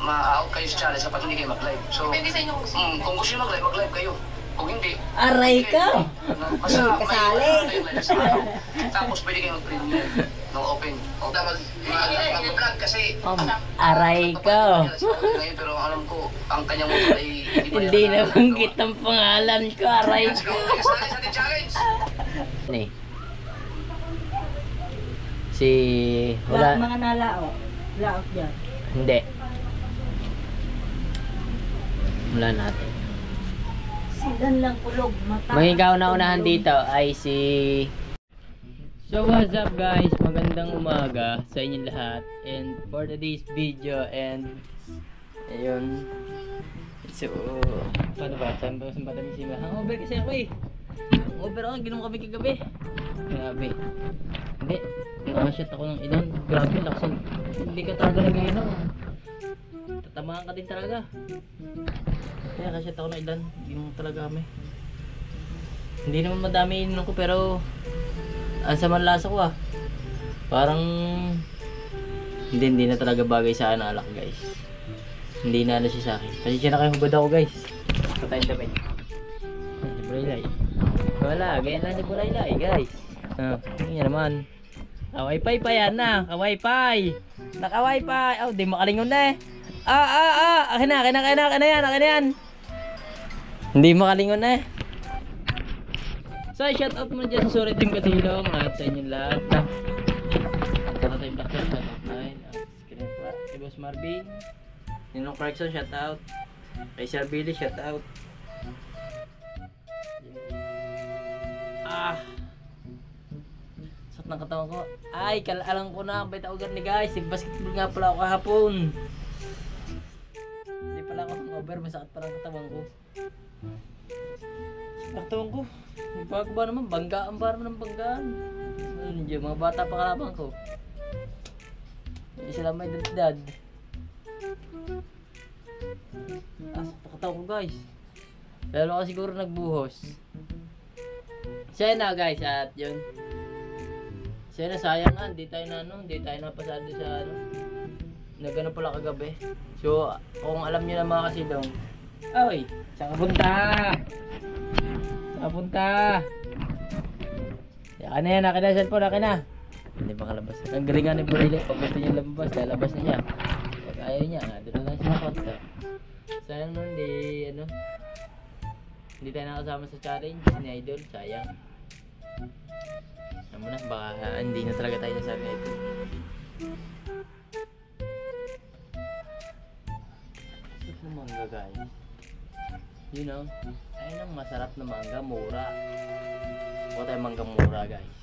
ma-out kayo sa challenge kapag hindi kayo mag-live. So, Depende sa inyo kung gusto nyo mag-live kayo. Kung hindi, Aray ka! basta Kasali. tapos pwede kayo mag-premiere ng open. O mag-vlog kasi Aray ka! ngayon, pero alam ko, ang kanyang motor ay Hindi nabanggit ang pangalan ko, aray Let's go! ka! Sa ating challenge! Ni. Si... Wala. Wala. Mga nalao. Laot dyan. Hindi. Wala natin. Sidan lang kulog. Mata. Mga ikaw na unahan dito ay si... So what's up guys? Magandang umaga sa inyo lahat. And for today's video and... Ayun. So... Paano ba? Saan ba kami sila? Hangover kasi ako eh. Hangover ako. Ginom kami kagabi. Grabe. Hindi. Nakashot ako ng ilan. Grabe. Laksan. Hindi ka talaga nag-inom. Tatamaan ka din talaga. Kaya kasi ako na ilan, yung talaga kami. Hindi naman madami ininom ko pero ang sama lasa ko ah. Parang hindi na talaga bagay sa akin ang alak guys. Hindi na ano siya sa akin. Kasi siya na kayo hubad ako guys. Patayin damit. Si Buraylay. Wala, ganyan lang si Buraylay guys. Yan naman. Ka-wifi pa yan na. Ka-wifi. Naka-wifi. Oh, di makalingon na eh. Akin na yan. Hindi makalingon na eh. So, shout out mo dyan sa Sorry Team Kasilong at sa inyong lahat. Shout out Black shout out na rin. Kay Boss Marvin. Ninong Clarkson, shout out. Kay Sir Billy, shout out. Sakit ng katawan ko. Ay, alam ko na. Bait ako ni guys. Basketball nga pala ako kahapon. Hindi pala ako hangover. Masakit pa lang katawan ko. Katawan ko. Bago ba naman? Banggaan ba naman ng banggaan? Yung mga bata pa kalabang ko. Hindi sila may dadad. Sa katawan ko guys. Lalo ka siguro nagbuhos. Siya na guys at yun. Siya na sayang nga. Hindi tayo napasado sa ano. Nagano pala kagabi. So kung alam niyo na mga kasilong. Oy! Saan ka punta? Akin na yan, akin na cellphone, akin na. Hindi makalabas. Ang galingan ni Buraylay. Pag gusto niya lumabas, lalabas na niya. Pag ayaw niya, doon lang siya konta. Sayang nun, hindi tayo nakasama sa challenge ni Idol. Sayang. Alam mo na, baka hindi na talaga tayo nasabi na ito. Ito na mangga guys. You know, ayun ang masarap na mangga, mura. Huwag tayo mangga mura guys.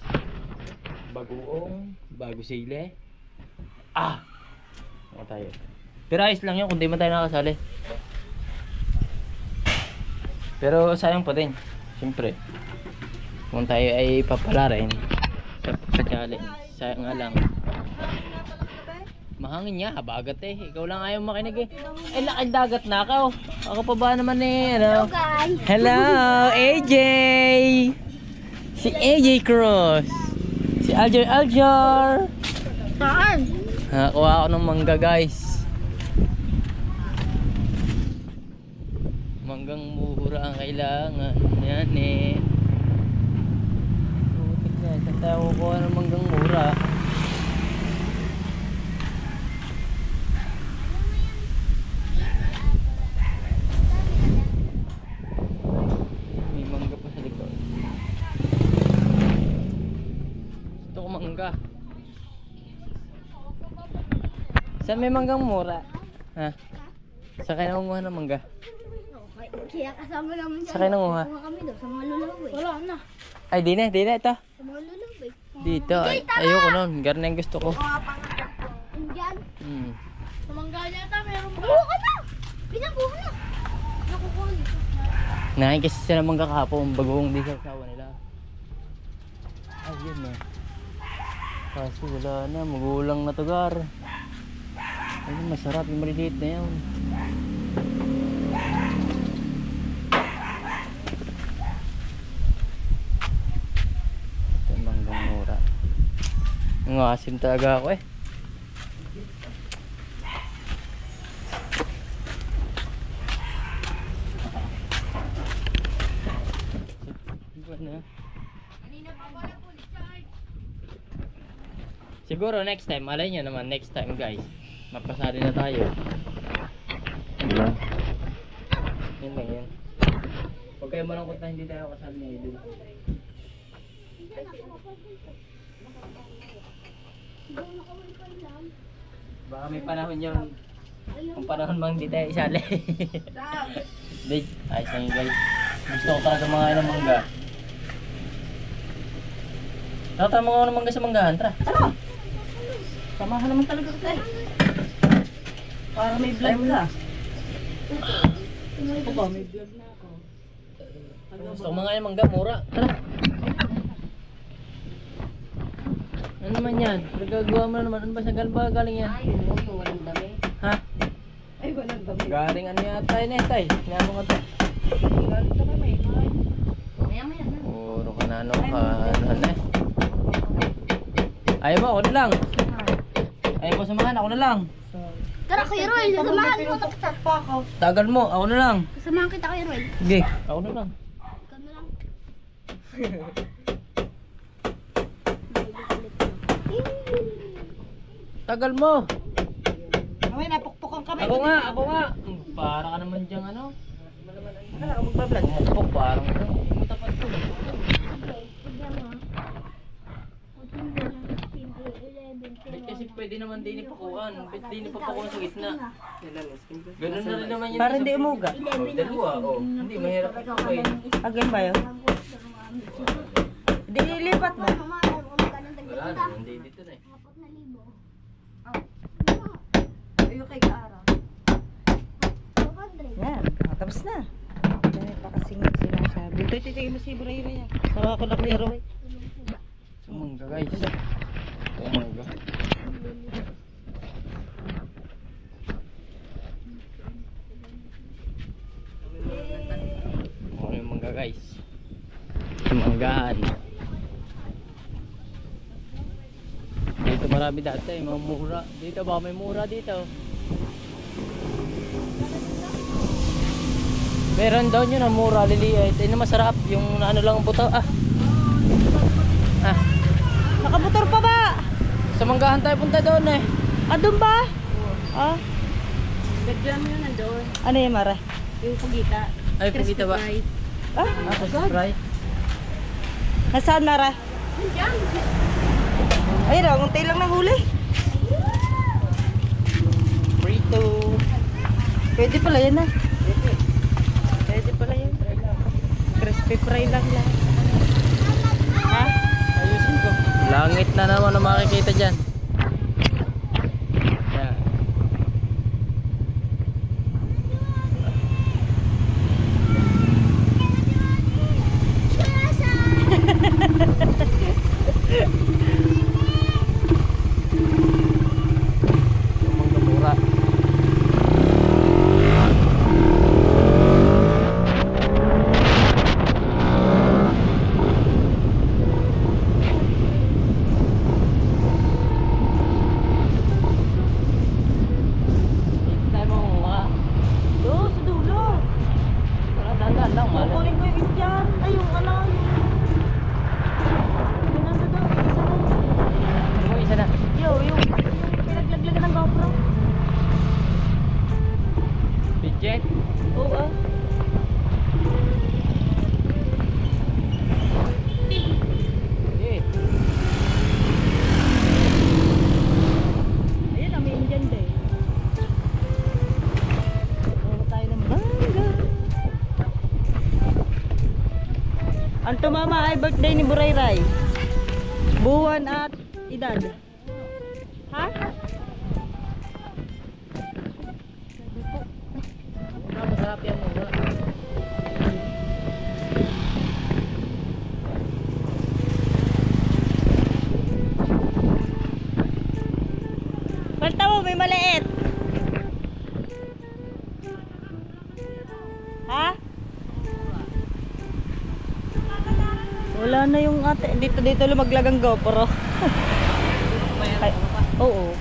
Bagoong, bago sile. Huwag tayo. Pero ayos lang yun kung di man tayo nakasali. Pero sayang pa din. Siyempre, kung tayo ay papala rin sa challenge, sayang nga lang. Mahangin niya, habagat eh. Ikaw lang ayaw makinig eh. Ay, lakad dagat na ako. Ako pa ba naman eh, ano? Hello guys. Hello, AJ! Si AJ Cruz. Si Aljar. Saan? Nakakuha ako ng mangga guys. Manggang mura ang kailangan. Yan eh. Butik na, saan tayo kukuha ng manggang mura? Mangga. Saan may manggang mura? Ha? Saan kayo nangunguha ng mangga? Kaya kasama naman Saan kayo nangunguha? kami daw sa mga lulaway. Wala na. Ay, di na ito. Sa mga lulaway. Dito. Ay, ayoko nun. Ganun yung gusto ko. Indian. Sa mangga niya ata, meron ba? Buho ka na! Pinabuho na! Nakukuha dito. Nakain kasi sila ng mangga kahapon. Bagoong di sa asawa nila. Ay, yun na. Kasi wala na. Magulang na tugar. Ay, masarap yung maliliit na yun. Ito manggang mura. Nangasim talaga ako eh. Siguro next time, alay nyo naman next time guys. Mapasali na tayo. Diba? Yun lang yun. Huwag kayo malungkot na hindi tayo kasali ni Idol. Baka may panahon yun. Kung panahon bang hindi tayo isali. Hindi, ayos lang yun guys. Gusto ko talaga mga ng mangga. Tara mga ng mangga sa manggahan, tara. Tara! Samahan naman talaga kita eh. Para may vlog ka. Ako ba, may vlog na ako. Gusto ko mga ng mangga, mura. Tara. Ano naman yan? Nagagawa mo na naman. Ano ba sa galing yan? Ay, yung walang dami. Ha? Ay, walang dami. Galing ano yata yun eh, tay? Ano nga to? Galing ka kami. Maya-maya na. Puro ka na ano ka, ano na eh. Ayaw mo, ako na lang. Ayaw mo samahan, ako na lang. Tara, Kuya Roel, sasamahan mo kita. Tagal mo, ako na lang. Sasamahan kita, Kuya Roel. Sige, ako na lang. Ikaw na lang. Tagal mo. Mamaya, napukpukan kami. Ako nga, ako nga. Para ka naman diyang ano. Wala ka magbablog. Mukpok, parang ano. Matapat ko. Ba't kasi pwede naman din ipakuhan. Ba't din ipapakuhan sa gitna? Ganun na rin naman yun. Para hindi umuga. Oh, dalawa, oh. Hindi, mahirap ipakuhin. Again ba yun? Hindi lilipat mo. Wala na, hindi dito na eh. Ayun kay Kaara. Yan, tapos na. Dahil pa kasing sinasabi. Ito, titigil mo si Ibrahim yan. Sawa ko na Kuya Roel. Sumangga guys. Sumangga. Ano yung mangga guys? Sumanggahan. Dito marami dati, mga mura. Dito ba may mura dito? Meron daw yun ang mura, liliit. Ito masarap, yung ano lang ang buto. Ah. Nakamotor pa ba? Sa manggahan tayo punta doon eh. Ah, doon ba? Ah, Bigyan mo yun nandoon. ano yung Mara? Yung pagita. Ay, pagkita ba? Ah, Sa Sprite. nasaan Mara? Ay, raw, unti lang ng huli. Prito. Pwede pala yan ah. Pwede pala yan. Crispy fry lang lang. Ha? Ayusin ko. Langit na naman ang makikita dyan. Yan. Yung mangga mura. Tayo makuha. Doon, sa dulo. Wala, dahan-dahan lang, mahal. Kukunin ko yung ityan. Ay, yung ano. Yung nando doon. Isa na. Ano mo, isa na. Yung pinaglaglagan ng GoPro. Budget. Oo ah. Okay. Ayun, may Indian day. Wala tayo ng mangga. Ang tumama ay birthday ni Burayray. Buwan at edad. Ha? Masarap yan muna. Palta mo, may maliit. Ha? Wala na yung ate. Dito lumaglag ang GoPro. Ay, oo.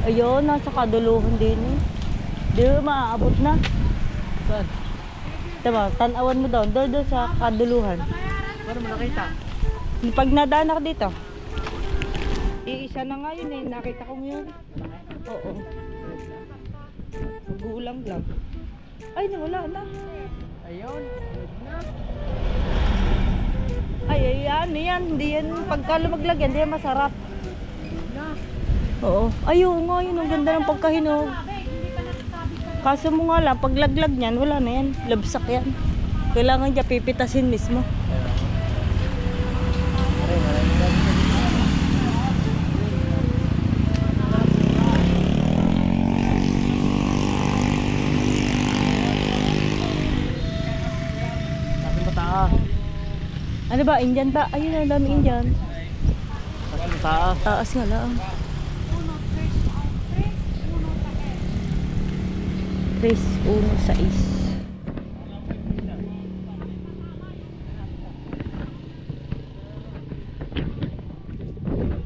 Ayun, nasa kaduluhan din eh. Di ba maaabot na? Saan? Tama, tanawan mo doon. Doon sa kaduluhan. Paano mo nakita? Pag nadaan ako dito. Iisa na nga yun eh. Nakita ko ngayon. Oo. Gulang lang. Ay, nawala na. Ayun. Ay, ano yan. Hindi yan. Pagka lumaglag yan, hindi yan masarap. Oo. Ay, oo nga yun. Ang ganda ng pagkahinog. Kaso mo nga lang, paglaglag niyan, wala na yan. Labsak yan. Kailangan niya pipitasin mismo. Sabi mo taas. Ano ba? Indian ba? Ayun, ang dami Indian. Sabi mo taas. Taas nga lang. 3-1-6.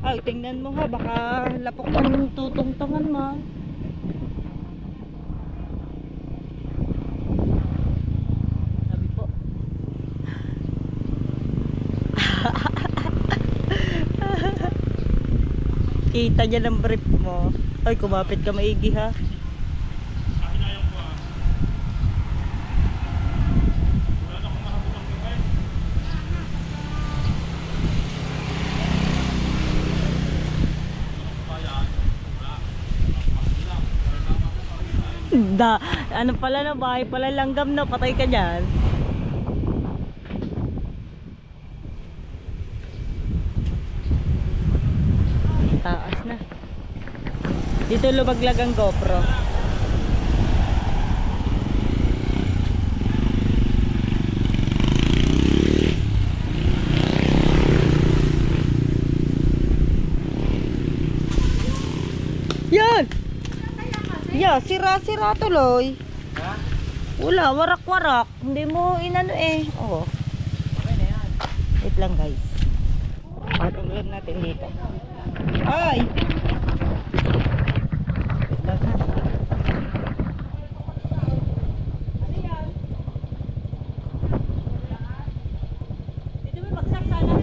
Ay, tingnan mo ha, baka lapok ang tutungtungan mo. Sabi po. Kita niya ng brief mo. Ay, kumapit ka maigi ha. Ano pala na bahay pala langgam na, patay ka dyan. Taas na. Dito lumaglag ang GoPro. Yan! Yeah, sira-sira tuloy. Ha? Wala, warak-warak. Hindi mo inano eh. Oo. Okay na yan. Wait lang guys. Patong lang natin dito. Ay! Wait lang ha. Dito may bagsak sana.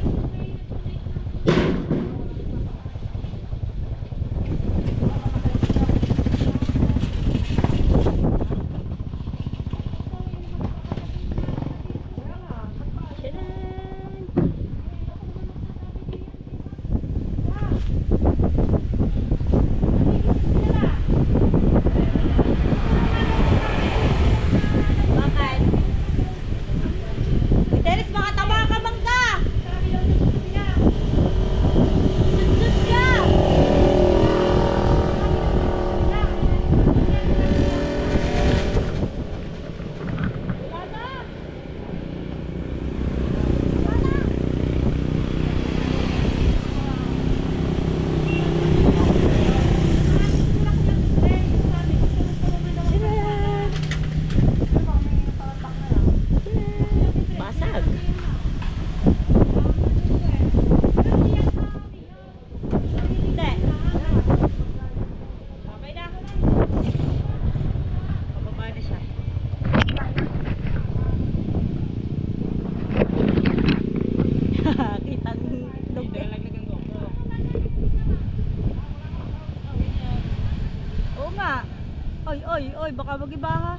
Oy, baka mag-iba ha.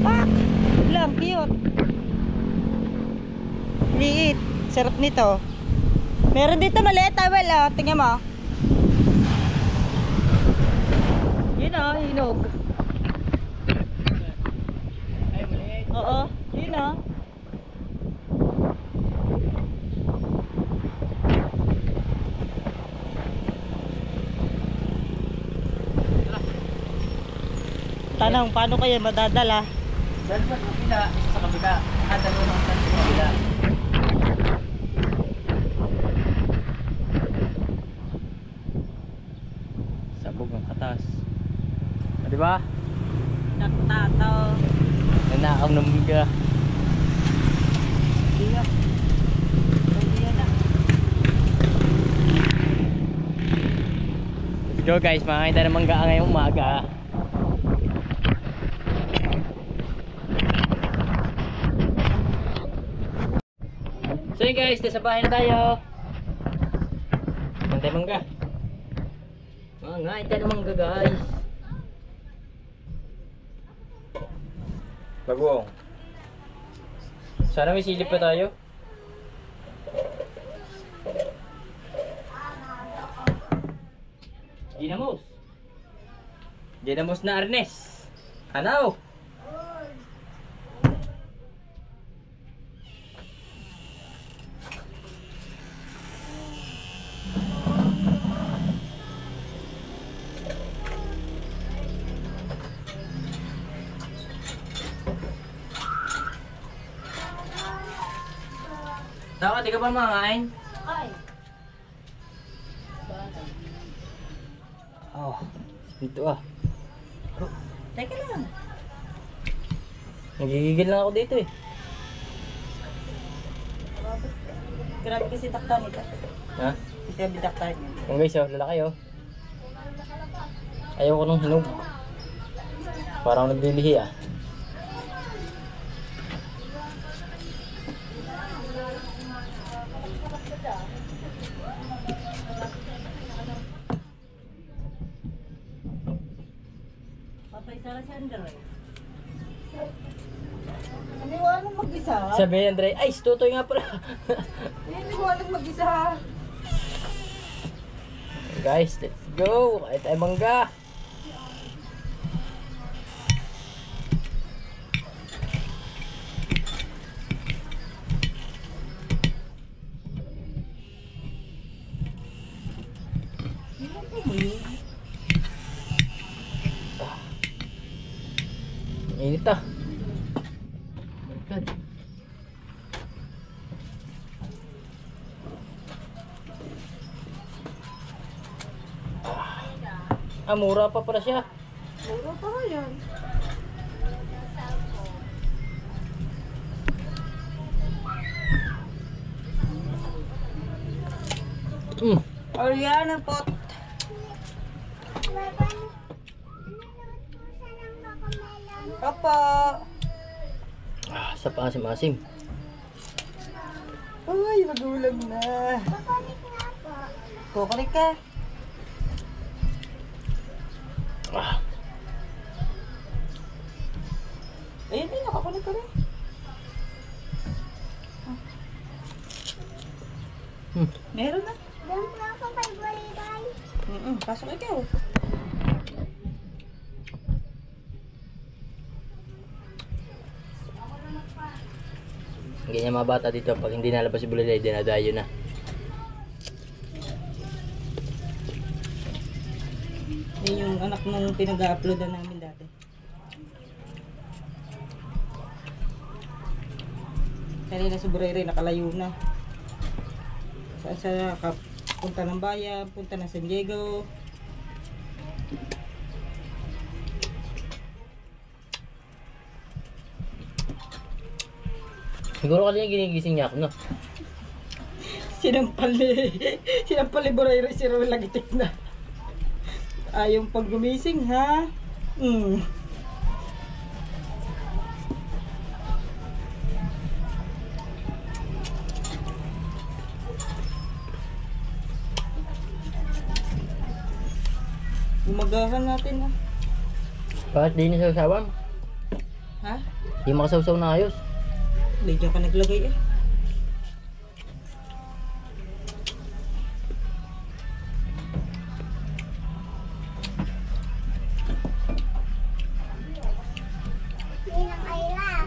Pak! Lang, cute. Liit. Sarap nito. Meron dito maliit towel ah. Tingnan mo. Yun ah, hinog. Ay, maliit. Oo, yun ah. Tanong, paano kaya madadala? Dahil ba sa kabila? Isa sa kabila. Dalawa lang sa kabila. Sabog ang katas. Di ba? Nagtato. Nanakaw ng biga. Iya. Iya na. Let's go guys, makakita ng mangga ngayong umaga. So yun guys, nasa bahay na tayo. Mantay mangga. Ngain tayo ng mangga guys. Bagoong. Sana may silip pa tayo. Dinamos. Dinamos na arnes. Ano? Tama, di ka ba makakain? Ay. Oh, ito ah. Teka lang. Nagigigil lang ako dito eh. Grabe kasi taktan ito. Ha? Grabe taktan niya. Kung guys, oh, lalaki oh. Ayaw ko nung hinog. Parang naglilihi ah. Patay sa si Andre. Iniwanan mag-isa. Sabi ni Andre, ay, tutoy nga pala. Iniwanan mag-isa. Guys, let's go. Kahit tayo mangga. Init ah. Baliktad. Ah, mura pa pala siya. Mura pa yan. Oriana pot. Opo. Ah, sa paasim-asim. Uy, magulang na. Kukulik ka. Ah, Ayun din, nakakulik ka rin. Meron na. Pasok ikaw. ganyan mga bata dito. Pag hindi nalabas si Bulalay, dinadayo na. Yan yung anak nung pinag-uploadan namin dati. Kanina si Burere nakalayo na. Saan siya punta ng bayan, punta ng San Diego. Siguro kanina ginigising niya ako, no? Sinampal ni Burere si Rol lagitik na. Ayaw pag gumising ha. Umagahan natin ha. Bakit di niya sasawang? Ha? Di makasawsaw na ayos. Medyo ka naglagay eh.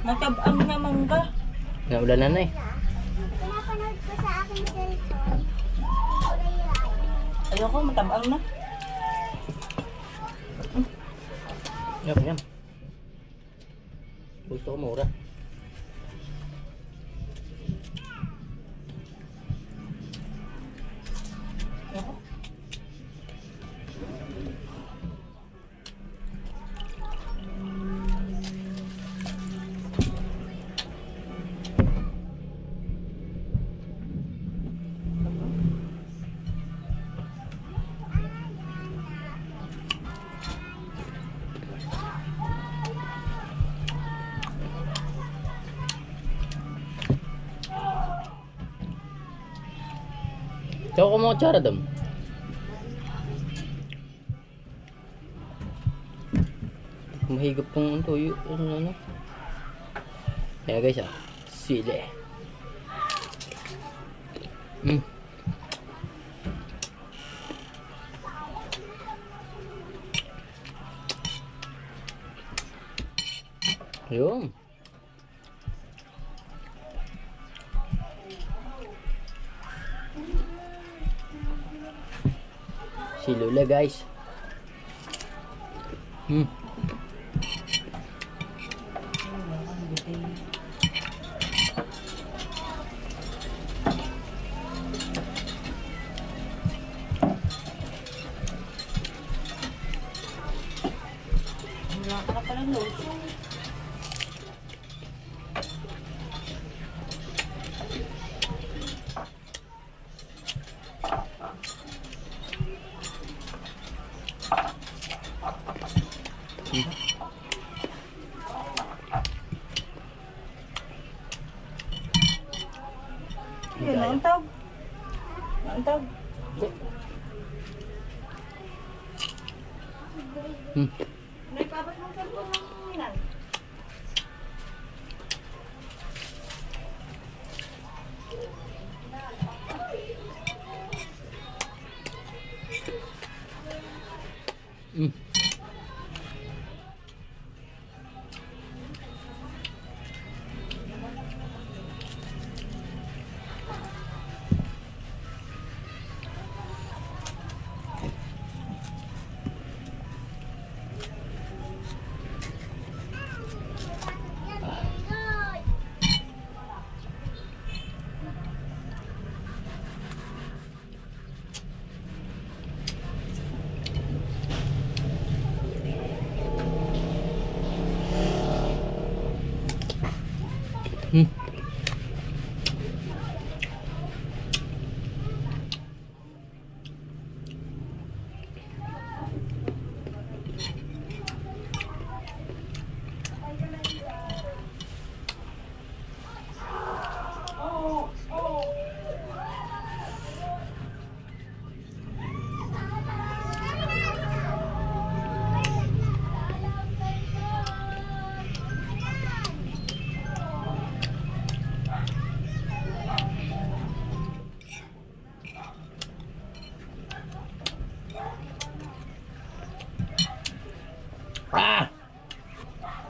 Matabang naman ka. Naulan na eh. Pinapanood ko sa aking cellphone. Ayoko, matabang na. Yum, yum. Gusto ko mura. Ayoko. Tsaka ko mga kutsara dam. Mahigap kong tuyo. Ano. Kaya guys sili. Ayun. Si Lula guys. Wala ka pala lotion. Yun, naantag. Naantag. Naipabat mo sa ng inan.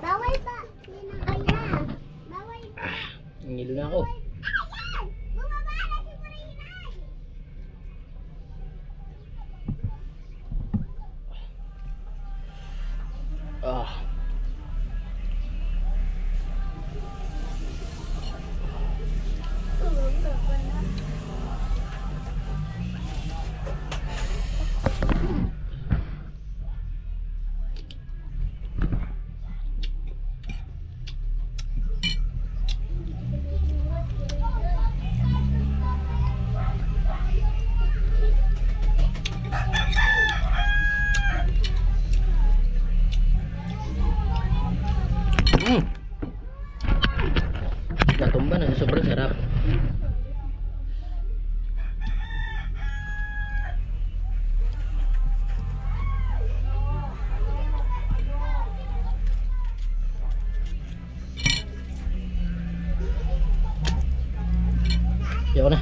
Bawal ba? Ayan. Bawal ba? Ngilo na ako. Ayan! Bumaba na si Marinay! Natumba na, sobrang sarap. Ayoko na.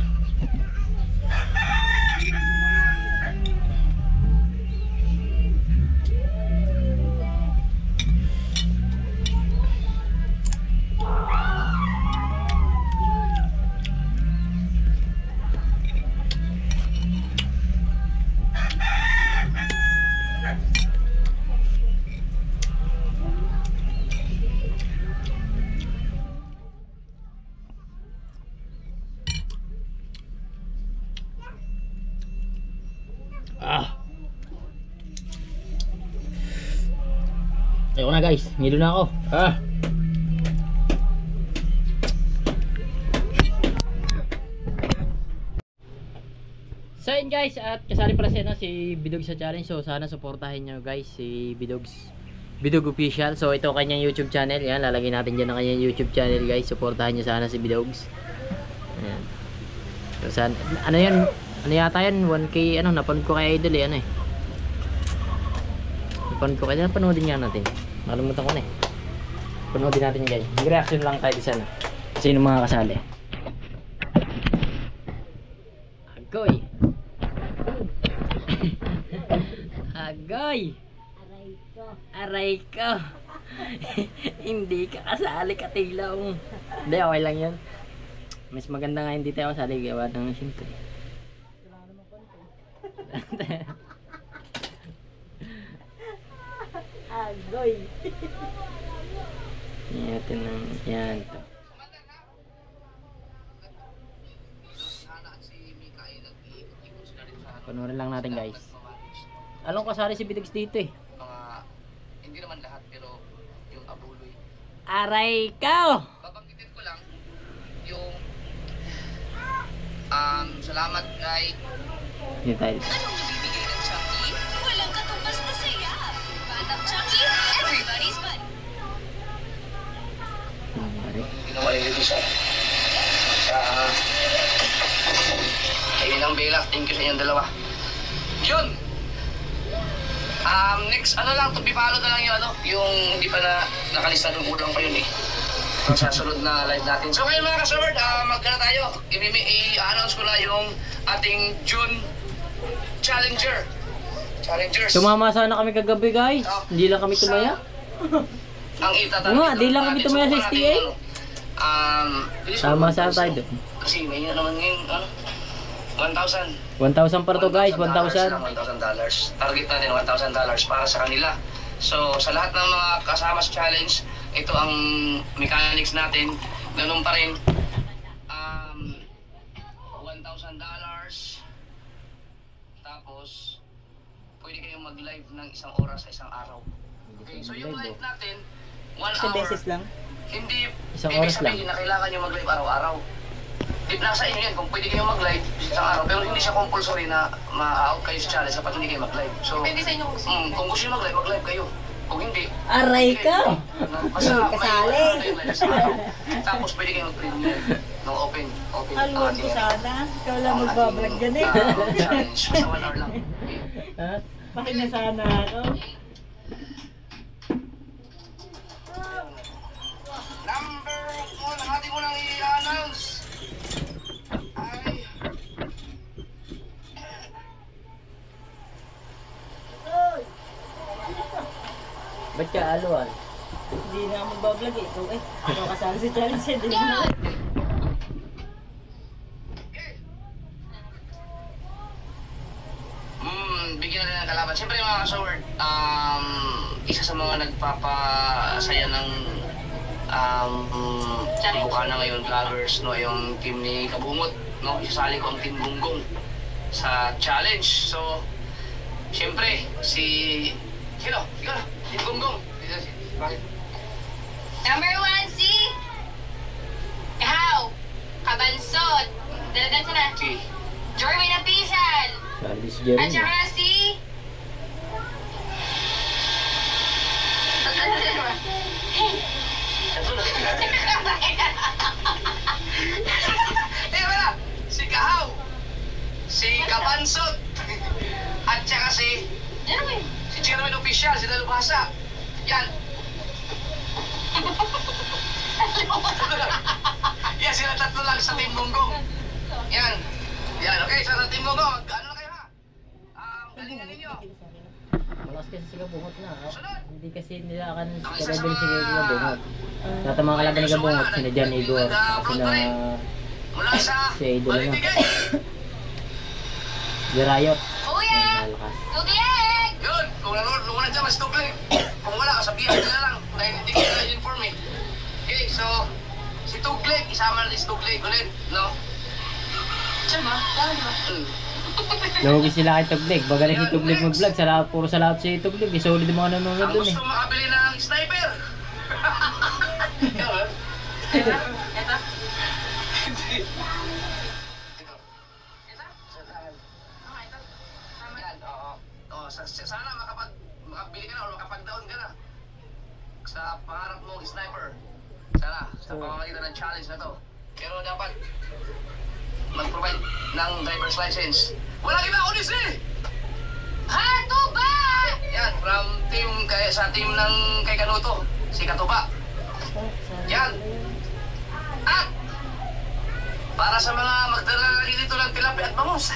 Ayoko na guys, ngilo na ako. So yun guys, at kasali pala si Bidog sa challenge. So sana supportahin nyo guys si Bidog Official. So ito kanyang YouTube channel. Yan, lalagay natin dyan ang kanyang YouTube channel guys. Supportahan nyo sana si Bidogs. Ayan. So sana, ano yun, Ano yata yan? 1K, ano, napanood ko kay Idol eh, ano eh. Napanoodin nga natin. Nakalimutan ko na eh. Panoodin natin guys. Mag-reaction lang tayo sa ano. Sino mga kasali. Agoy! Agoy! Aray ko! Hindi ka kasali, katilaw. Hindi, okay lang yun. Mas maganda nga hindi tayo kasali. Gawa ng siyempre. Agoy. Natin ng yan to. Panoorin lang natin guys. Alam ko kasali si Bidex dito eh. Hindi naman lahat pero yung abuloy. Aray ko! Babanggitin ko lang yung salamat kay Hindi tayo. Anong nabibigay ng Chucky? Walang katumbas na saya. Batang Chucky, everybody's buddy. ginawa nito sa ayun ang Bella. Thank you sa inyong dalawa. Yun. Next, ano lang, to be follow na lang yung ano, yung hindi pa na nakalista ng ulang pa yun eh. Ang sasunod na live natin. So ngayon mga kasaward, magkana tayo. I-announce ko na yung ating June Challengers. Tumama sana kami kagabi guys. Hindi lang kami tumaya. Ang itatanong. Oo nga, di lang kami tumaya sa STA. Tama sa tayo doon. Kasi may naman ngayon, 1,000. 1,000 para to guys, 1,000. $1,000. Target natin $1,000 para sa kanila. So sa lahat ng mga kasama sa challenge, ito ang mechanics natin. Ganun pa rin. $1,000. Tapos pwede kayong mag-live ng 1 oras sa isang araw. Okay, so yung live natin 1 Isang hour. beses lang. Hindi Isang ibig oras sabihin na kailangan nyo mag-live araw-araw. Nasa inyo yan kung pwede kayo mag-live isang araw, pero hindi siya compulsory na ma-out kayo sa challenge kapag hindi kayo mag-live. So, Depende sa inyo kung gusto. kung gusto nyo mag-live kayo. Kung hindi, Aray ka! basta May kasali. may live sa araw. Tapos pwede kayo mag-premiere ng open Alwan ko sana. Ikaw lang magbablog dyan eh. challenge. Basta 1 hour lang. Okay. Ha? Pakina sana ako. Number 1, ang ating unang i-announce ay Ba't ka aluan? Hindi na ako magbablog eh. Ikaw eh. Ikaw kasali si challenge eh. Di na. bigyan natin ng kalaban. Siyempre mga kasaward, isa sa mga nagpapasaya ng buka na ngayon vloggers, no, yung team ni Kabungot, no, isasali ko ang team Gunggong sa challenge. So, siyempre, sino? Ikaw na, team Gunggong. Bakit? Number 1, si Kahaw, Kabansot, dalagan sa na, Si Jorwin Apisan, Sabi si at Jeremy. saka si... Ito na. Wala. Si Kahaw, si Kabansot, at saka si Jerwin. Chairman Official, si Dalubhasa. Yan. Yan, sila tatlo lang sa Team Gunggong. Yan. Yan, okay, sa Team Gunggong. Ano na kayo ha? Galingan ninyo. Malakas kasi si Kabungot na. Sunod. Hindi kasi nila akan sa level si Kabungot. Sa mga kalaban ni Kabungot, sina John Igor, sina Mula sa si Idol na. Balitigay. Gerayot. Kuya! Malakas. Tugleg! Yun, kung nanonood, kung wala dyan, mas tukling. Kung wala, kasabihan nyo na lang. Dahil hindi ko na inform eh. Okay, so, si Tugleg, isama natin si Tugleg ulit, no? Diyan ba? Saan ba? Lugi sila kay Tugleg. Bagaling si Tugleg mag-vlog. Puro sa lahat si Tugleg. Solid yung mga nanonood Ang dun eh. gusto makabili ng sniper. Ikaw, Ito? Ito? Hindi. Ito. Ito? Sa saan? Okay, ito. Tama. Yan, oo. Oo, sana makabili ka na o makapag-down ka na. Sa pangarap mong sniper. Sana, sa pamamagitan ng challenge na to. Pero dapat, mag-provide ng driver's license. Walang iba kundi si Katuba! yan, from sa team ng kay Kanuto, si Katuba. Yan. At para sa mga magdala lagi dito ng tilapia at bangus.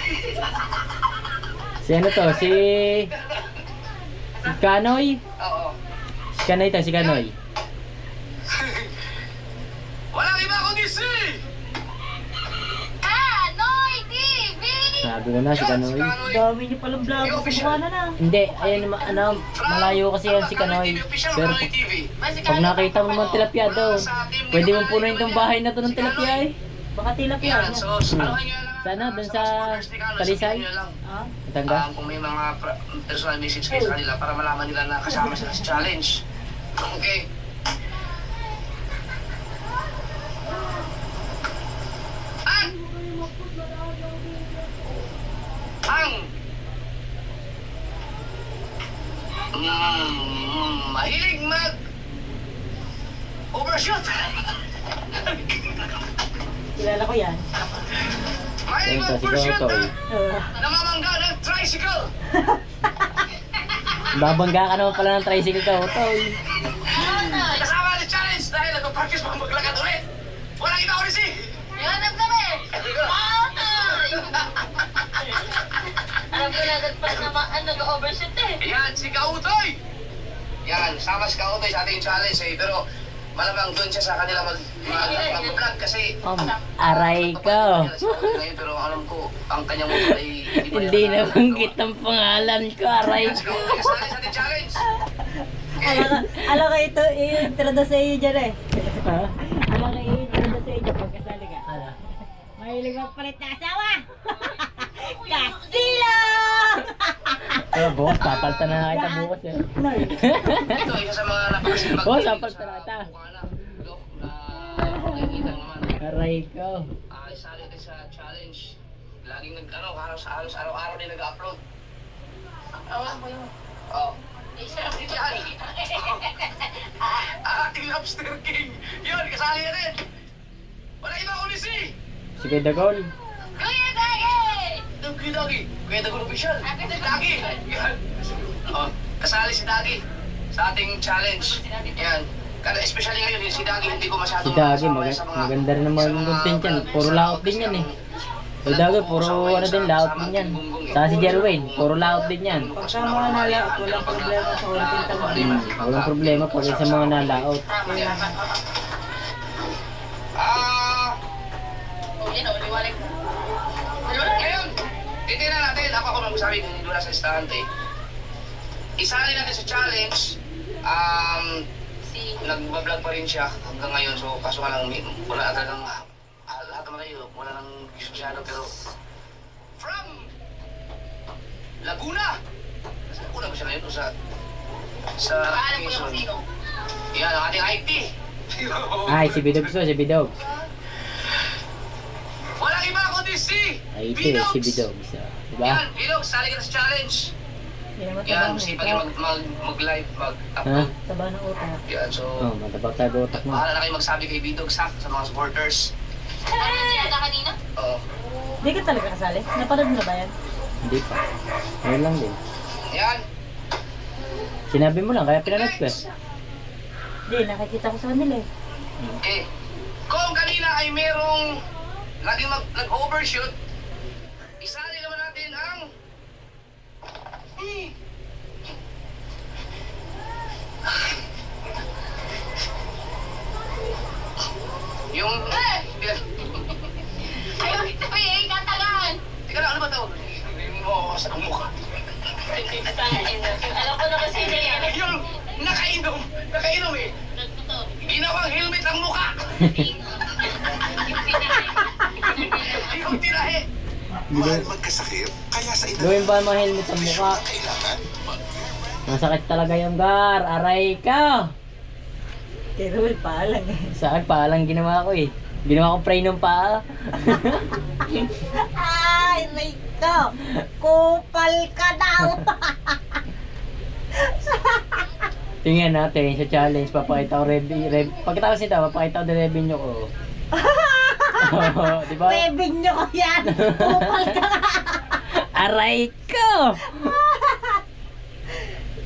Si ano to? Si Kanoy? Oo. Si Kanoy to, si Kanoy. Walang iba kundi si Kanoy TV! Sabi ko na, si Kanoy. Dami niyo palang vlog. Sumana na. Hindi, ayun, ano, malayo kasi yan si Kanoy. Pero pag nakita mo naman tilapia doon, pwede mong punuin tong bahay na to ng tilapia eh. Baka tilapia Yan, niya. so ano nga lang. Sana, dun sa Talisay? Ah? Tanda? Kung may mga personal message kayo sa kanila para malaman nila na kasama sila sa challenge. Okay. Mahilig overshoot. Kilala ko yan. Mahilig Ayun to, si overshoot Gotoy. namamangga ng tricycle. Babangga ka naman pala ng tricycle ka, Otoy. Kasama ni challenge dahil nag-practice pang maglakad ulit. Walang iba ulit si Yan ang kami! Kanoy! Alam ko na nagpas na nag-overshoot eh. Yan, si Kautoy! Yan, sama si Kautoy sa ating challenge eh. Pero malamang doon siya sa kanila mag-vlog kasi Aray ko. pero alam ko, ang kanyang motor ay Hindi na banggit ang pangalan ko, aray Si ko. Kautoy kasali sa ating challenge. Alam ka ito, i-introduce sa iyo dyan eh. Ha? Alam ka i-introduce sa iyo dyan pagkasali ka. Ano? Mahilig magpalit na asawa! Kasila! Bukas, papalta na kita bukas eh. Ito, isa sa mga napakasilbag. Oh, sapag talaga. Nakikita naman. Aray ko. Isali din sa challenge. Laging halos araw-araw din nag-upload. Awan mo yun. Oo. Isa. Yan. Ating Lobster King. Yun, kasali yan din. Wala iba kundi si Si Kuya Dagol. Kuya Dagi! Dagi. Kuya Dagol official. Dagi. Yan. Oh, kasali si Dagi sa ating challenge. Yan. Kada especially ngayon, si Dagi hindi ko Si masyadong Dagi, masama sa mga- maganda rin naman sa yung mga content yan. vlog. Puro laot din yan eh. Si Dagi, puro ano din, laot din yan. Saka si Jerwin, puro laot din yan. Pagka mga nalaot, walang problema sa konting tanong. Walang problema pag sa mga nalaot. Oh, yan o, liwalag. Ngayon, titignan natin. Ako magsasabi kung hindi wala sa istante. Isali natin sa challenge. Nagbablog pa rin siya hanggang ngayon. So, kaso nga lang, wala talagang lahat naman kayo. Wala nang views masyado. Pero, from Laguna. Sa Laguna ba siya ngayon? O sa Paalam ko yung Quezon? sino. Yan, ang ating IT. Ay, si Bidog so, si Bidog. Walang iba kundi si Ay, ito eh, si Bidog. So, diba? Yan, Bidog, sali ka na sa challenge. Hindi naman Yan, tabang sipag utak. mag-live, Ha? mag-upload. Taba ng utak. Yan, so, Oh, matabak tayo utak mo. bahala na kayo magsabi kay Bidog sa mga supporters. Ano yung tinata kanina? Oo. Hindi ka talaga kasali? Napanood mo na ba yan? Hindi pa. Ngayon lang din. Yan. Sinabi mo lang, kaya pinanood ko eh. Hindi, nakikita ko sa kanila eh. Okay. Kung kanina ay merong laging nag-overshoot, isali naman natin ang yung Ayaw ito eh, katagan! Teka lang, ano ba tawag? Oo, sa mukha. Alam ko na kasi na yan. Yung nakainom eh. Nagtuto. Ginawang helmet ang mukha. Yung tirahe. Mahal magkasakit, kaya sa edad Gawin ba ang mga helmet ang mukha? kailangan Masakit talaga yung gar. Aray ka! Kay Ruel pa lang eh. Saan pa lang ginawa ko eh. Ginawa ko pray ng paa. Ay, Rico! Kupal ka daw! Tingnan natin sa challenge. Papakita ko pagkatapos nito, papakita ko revenue ko. Di ba? Webin nyo ko yan! Kupal ka! Aray ko!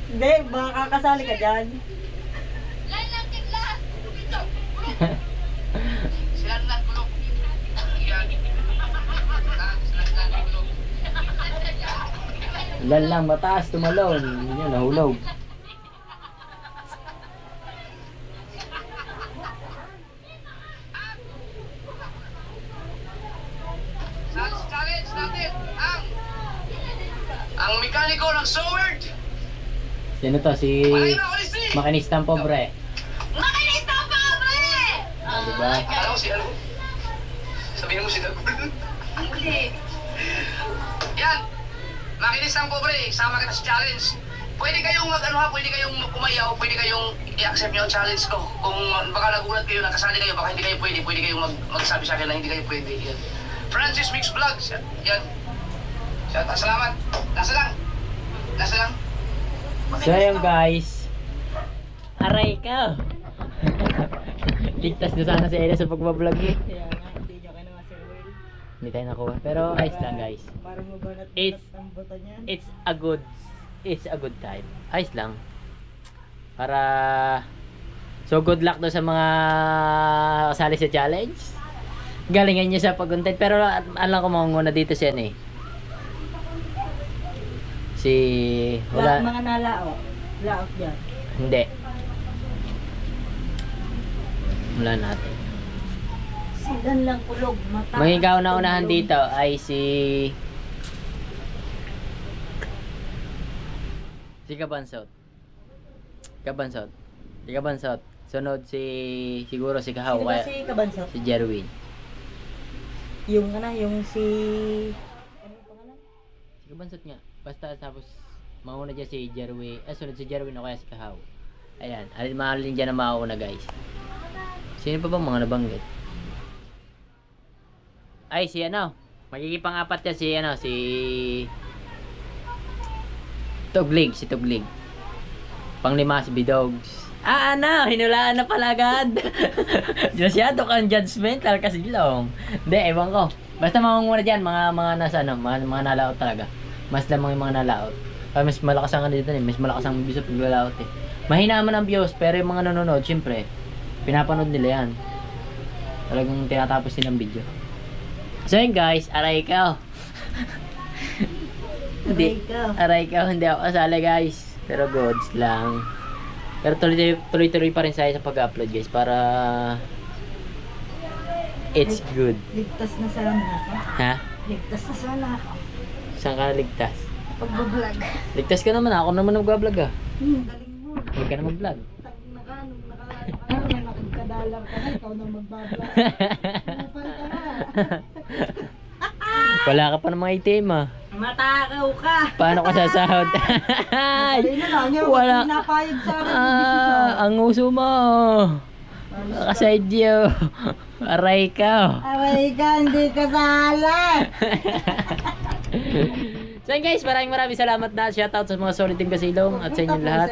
Hindi, baka kasali ka dyan. Silan lang gulong. Yan. Silan lang gulong. Lan lang, mataas, tumalon. Yun, nahulog. Challenge natin ang mekaniko ng Sword. Sino to? Si Malay na ulit si makinistang pobre. Makinis na pa, pre! Ah, diba? Alam mo si ano? Sabihin mo si Dagul. Hindi. Yan. Makinis ang pobre. Sama kita sa challenge. Pwede kayong pwede kayong umayaw, pwede kayong i-accept yung challenge ko. Kung baka nagulat kayo, nakasali kayo, baka hindi kayo pwede kayong magsabi sa akin na hindi kayo pwede. Yan. Francis Mix Vlogs. Yan. Salamat. Nasa lang. So yun guys. Aray ka! Ligtas na sana si Ella sa pagbablog eh. Kaya nga, hindi nyo kayo naman Sir Will. Hindi tayo nakuha. Pero ayos lang guys. Parang mabanat It's- ang buto niyan. It's a good time. Ayos lang. Para so good luck do sa mga kasali sa challenge. Galingan nyo sa pag-content. Pero alam ko mangunguna dito siya eh. Si Wala. wala Mga nalaot. Laot yan. hindi. Wala natin. Sidan lang kulog. Mata. Mga ikaw na unahan dito ay si Kabansot. Sunod siguro si Kahaw Sino ba kaya si Kabansot? si Jerwin. Yung si... Ano yung pangalan? Si Kabansot nga. Basta tapos mauna dyan si Jerwin. Sunod si Jerwin o kaya si Kahaw. Ayan. Mahalin dyan na mauna guys. Sino pa ba mga nabanggit? Ay si ano. Magkikipang-apat yan si Tuglig. Si Tuglig. Panglima si Bidogs. Hinulaan na pala agad. Masyado kang judgmental kasi long. Hindi, ewan ko. Basta mangunguna dyan, mga nasa mga nalaot talaga. Mas lamang yung mga nalaot. Mas malakas ang dito mas malakas ang views sa paglalaot eh. Mahina man ang views, pero yung mga nanonood, syempre, pinapanood nila yan. Talagang tinatapos nilang video. So yun guys, aray ka. Aray ka, hindi ako kasali guys. Pero goods lang. Pero tuloy-tuloy pa rin sa pag-upload guys para it's good. Ligtas na sana ako. Ha? Ligtas na sana ako. Saan ka ligtas? Pagbablog. Ligtas ka naman, ako naman nag-vlog ah. Galing mo. Huwag ka na mag-vlog. Nakakadalang ka na, ikaw na magbablog. Kupal ka na. Wala ka pa ng mga item ah. Matakaw ka. Paano ka sasahod? Dali na lang niya. Wala. Pinapayag sa akin. Ang uso mo. Nakaside you. Aray ka. Aray ka, hindi ka sala. So yun guys, maraming salamat na. Shoutout sa mga solid team Kasilong at sa inyong lahat.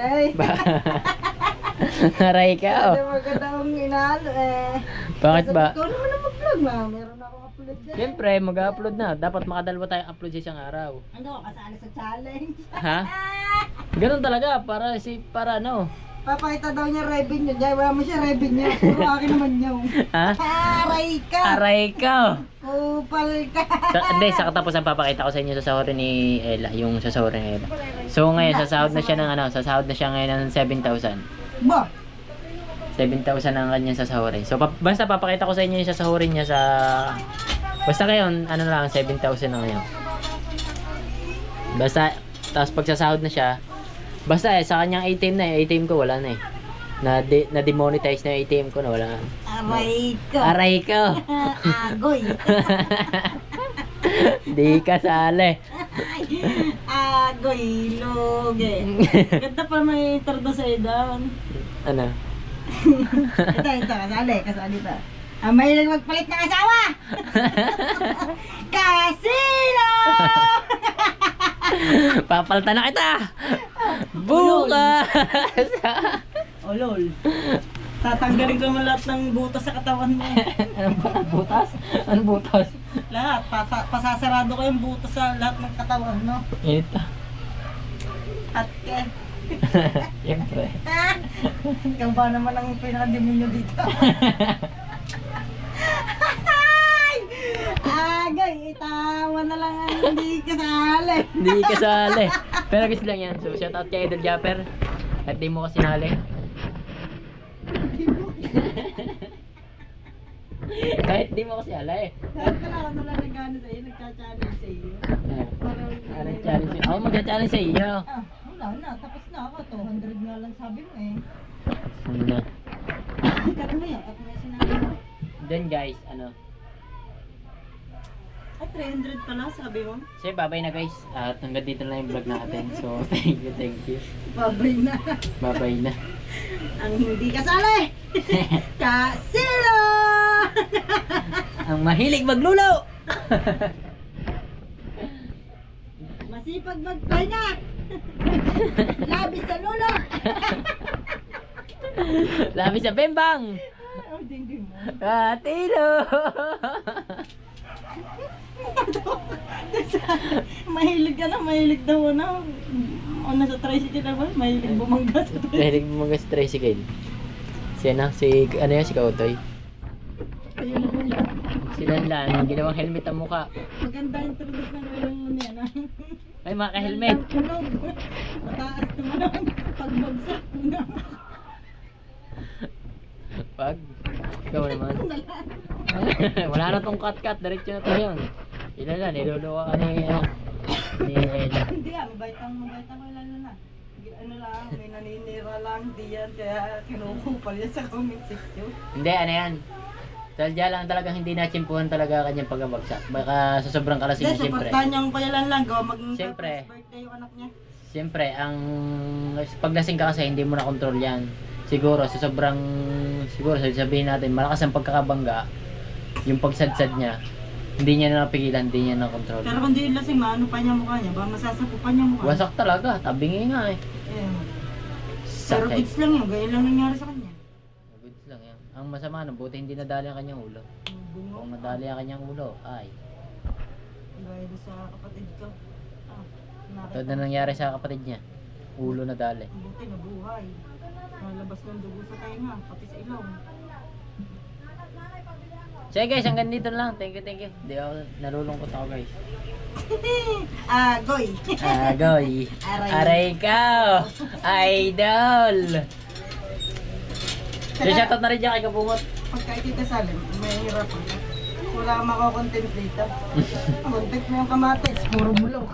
Aray ka. Ano maganda akong inalo eh. Bakit ba? Ikaw naman ang mag-vlog na. Meron akong upload din. Siyempre, mag-upload na. Dapat makadalawa tayong upload sa isang araw. Ano, kasali sa challenge. Ha? Ganun talaga. Para ano. Papakita daw niya revenue niya. Wala mo siya revenue. Puro akin naman niya. Ha? Aray ka. Aray ka. Kupal ka. Hindi, sa katapusan papakita ko sa inyo sa sahod ni Ella. Yung sa sahod ni Ella. So ngayon, sasahod na siya ng sasahod na siya ngayon ng 7,000. Ba? 7,000 ang kanyang sasahurin. So, basta papakita ko sa inyo yung sasahurin niya sa... Basta ngayon, lang, 7,000 na ngayon. Basta, tapos pag sasahod na siya, basta sa kanyang ATM na ATM ko wala na na-demonetize na yung ATM ko na wala. Aray ka. Aray ka. Agoy. Di ka sali. Agoy, loge. Ganda pa may tardo sa idan. Ano? Ito, kasali ta. Mahilig magpalit ng asawa! Kasilo! Papalta na kita! Bukas! Oh, lol. Tatanggalin ko mo lahat ng butas sa katawan mo. Anong butas? Anong butas? Lahat. Pasasarado ko yung butas sa lahat ng katawan mo. Ito. At Siyempre. ikaw ba naman ang pinaka-demonyo dito? Agay, itawa na lang ang hindi kasali. Hindi kasali. Pero gusto lang yan. So shout out kay Idol Japper. At di mo kasi nali. Kahit di mo kasi alay. Kahit ka na ako nalang nagano sa'yo, nagcha-challenge sa'yo. Anong challenge sa'yo? Ako magka-challenge sa iyo. Wala na, tapos na ako. 200 nga lang sabi mo eh. Ano? Kat mo yan, kat mo yung sinabi mo. Then guys, ano? Ay, 300 pala sabi mo. So babay na guys. At hanggang dito na yung vlog natin. So thank you. Babay na. Babay na. Ang hindi kasali! Kasilo! Ang mahilig maglulo! Masipag magpahinga! Labis sa lulo! Labi sa bembang! Oh, hindi mo. Katilo! Mahilig ka na, mahilig daw na. O nasa tricycle na ba? Mahilig bumangga sa tricycle. Mahilig mo mag tricycle. Siya na, si ano yan, si Kautoy. Ayun na pala. Si Lanlan, ginawang helmet ang mukha. Maganda yung tulos ng ulo mo niya na. Ay mga ka-helmet. Tulog. Mataas naman ang pagbagsak mo na. Pag, ikaw naman. Wala na tong cut-cut, diretso na tayo yun. Ilan na, niluluwa ka ni Ella. Hindi ah, mabait ang lalo na. Ano lang, may naninira lang diyan, kaya kinukupal yan sa comment section. Hindi, ano yan. Sadya lang talagang hindi natsimpuhan talaga kanyang pagbabagsak. Baka sa sobrang kalasing niya, Hindi, siyempre. supportan niyang payalan lang, gawa Siyempre. birthday yung anak niya. Siyempre, ang paglasing ka kasi hindi mo na control yan. Siguro, sabihin natin, malakas ang pagkakabangga, yung pagsadsad niya, hindi niya na napigilan, hindi niya na control. Pero kung di lasing, maano pa niya mukha niya, baka masasapupan niya mukha. Wasak talaga, tabingi nga eh. Pero Sakit. goods lang yun, gaya lang nangyari sa kanya. Goods lang yan. Ang masama na, buti hindi nadali ang kanyang ulo. Kung nadali ang kanyang ulo, ay. Gaya doon sa kapatid ko. Ito na nangyari sa kapatid niya. Ulo nadali. Buti nabuhay. Nalabas ng dugo sa tenga, pati sa ilong. So guys, hanggang dito na lang. Thank you. Hindi ako, nalulungkot ako guys. Goy. Agoy. Aray ka. Idol. So shoutout na rin dyan kay Kabungot. Pagka ikikasalim, may hirap ako. Wala kang makakontent dito. Content mo yung kamatis, puro bulok.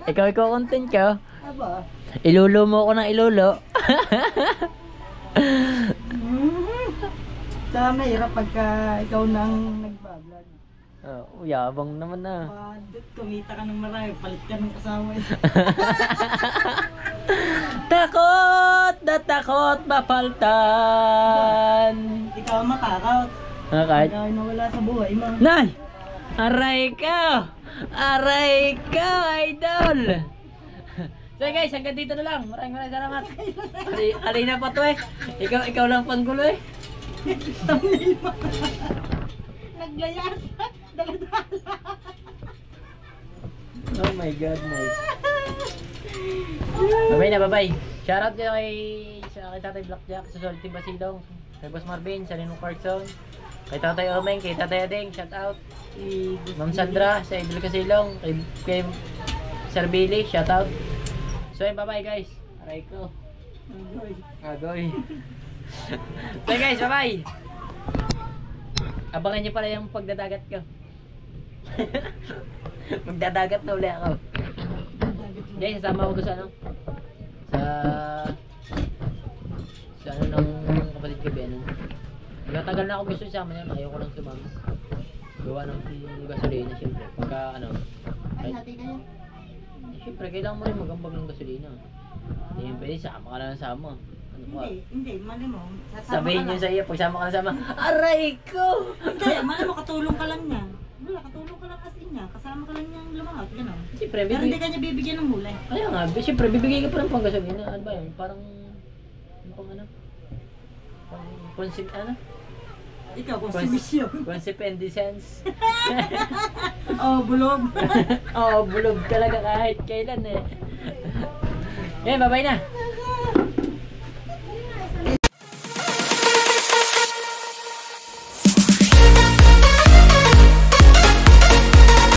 Ikaw content ka. Aba. Ilulo mo ako ng ilulo. Saka mahirap pagka ikaw nang nagbablog. Oh, yabang naman na. Kumita ka ng marami, palit ka ng kasama. Takot mapaltan. Ikaw ang matakot. Kahit Ikaw ay nawala sa buhay mo. Nay! Aray ka! Aray ka, idol! So guys, hanggang dito na lang. Maraming salamat. Alay na pa to eh. Ikaw lang panggulo eh. Thumbnail mo. Naglayas. Daladala. Oh my god, nice. Bye-bye. Shoutout nyo kay Tatay Blackjack, sa Solid Team Basilong, kay Boss Marvin, sa Ninong Carson, kay Tatay Omeng, kay Tatay Adeng, shoutout. Ma'am Sandra, sa Idol Casilong, kay Sir Billy, shoutout. So yun, bye-bye guys. Aray ko. Agoy. So guys, bye-bye. Abangan nyo pala yung pagdadagat ko. Magdadagat na uli ako. Guys, sasama ko doon sa ano? Sa ano ng kapatid ko, Ben. Nagatagal na ako gusto isama niya, ayaw ko lang sumama. Gawa ng gasolina syempre. Pagka ano, Ay, hati kayo. syempre kailangan mo rin magambag ng gasolina. Hindi yun pwede, sama ka lang sama. Ano pa? Hindi, mali mo. Sabihin niyo sa iyo, pag sama ka lang sama, aray ko! Hindi, mali mo, katulong ka lang niya. Wala, katulong ka lang kasi niya. Kasama ka lang niyang lumangat, gano'n. Siyempre, Pero hindi ka niya bibigyan ng huli. Kaya nga, siyempre, bibigay ka pa ng panggasolina. Ano ba yun? Parang, ano pang ano? Ano? Ikaw, konsumisyon. Consipendicence. Oh, bulog. Oo, bulog talaga kahit kailan eh. Eh, bye-bye na.